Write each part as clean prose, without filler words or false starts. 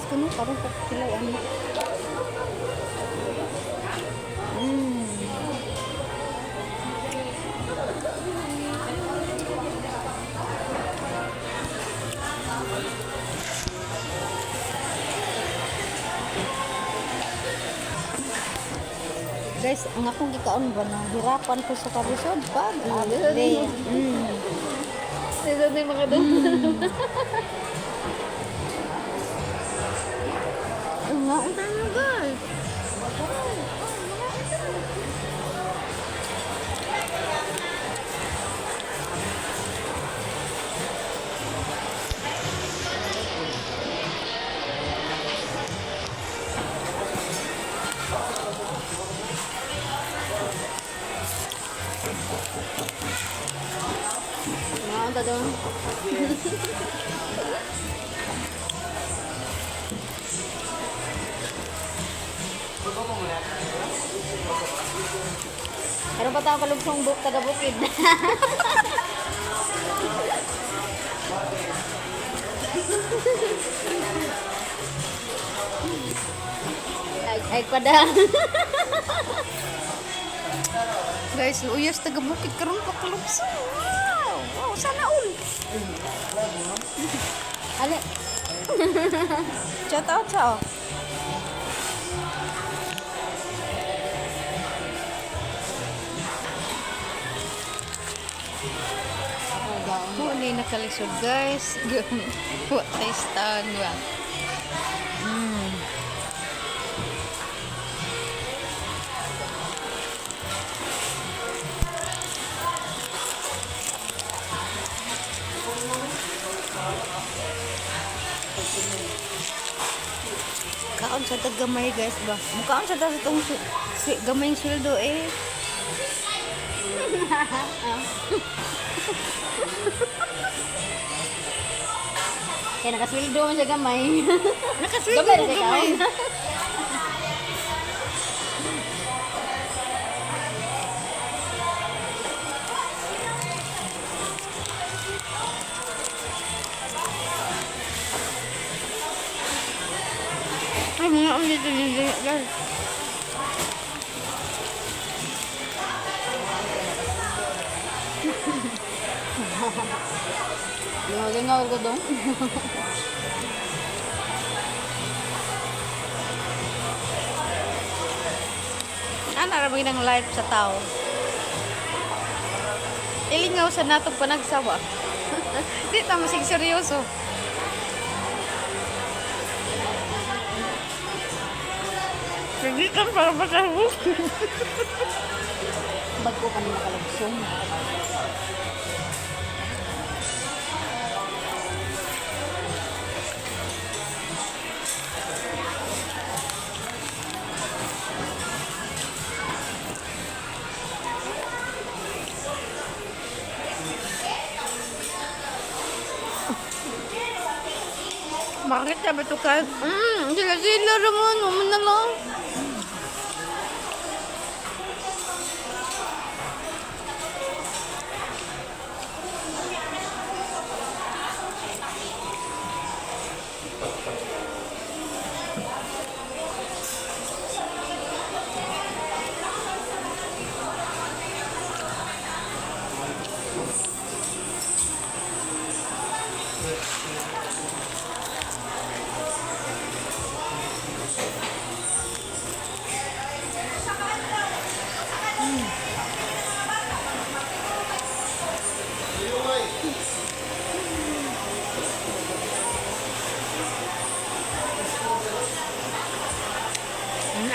guys kuno karon pa sila ano. Mm. Guys, ang akong gikaon ba na hirapan ko sa kabisod pag agli. Sino na yung mga doon? Nga, unta na guys. Nga, unta doon. Pero pa tao kalugsong buk taga bukid. Ay pada. Guys, uyas taga bukid karon pa kalugsong. Wow, wow, sana all. Ale. Shout out sa. Huli nakalisod guys. What taste tan ba? Kaon sa tagamay guys ba? Mukaon sa tong gamayng sweldo eh. Kaya nakasweldo man siya gamay. Nakasweldo Gamay mo na siya gamay. kaon. Ay, mga ulit ulit guys. Lingaw-lingaw ko dong. Naramig ng life sa tao. Ilingaw sa natong panagsawa. Di tamo sig seryoso. Hindi ka para matahog. Bago ka na nakalugsong. Bakit sabi ito ka? Sila-sila naman. Naman na lang.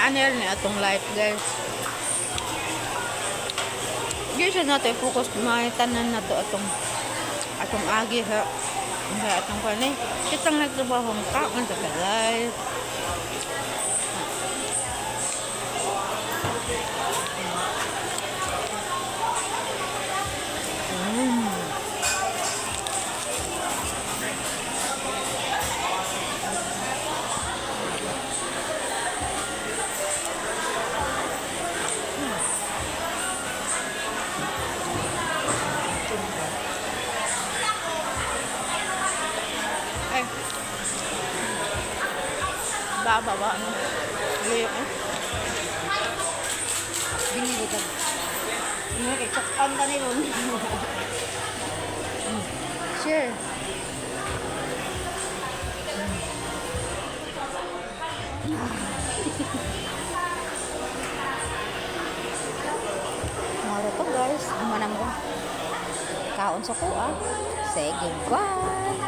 Ano yan atong life guys. Di siya natin focus mga tanan na to atong agi ha. Atong kanay. Kitang nagtrabaho ka sa life. baba ba ano? Liyok eh. Binilitan. Ano kay sakpan ka ni Ron. Sure. Moro to guys. Manam ko. Kaon sa kuha. Sige, bye.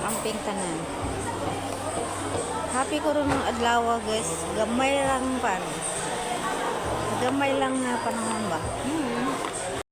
Amping tanan. Happy ko rin ng adlaw guys. Gamay lang pan. Gamay lang na panahon ba?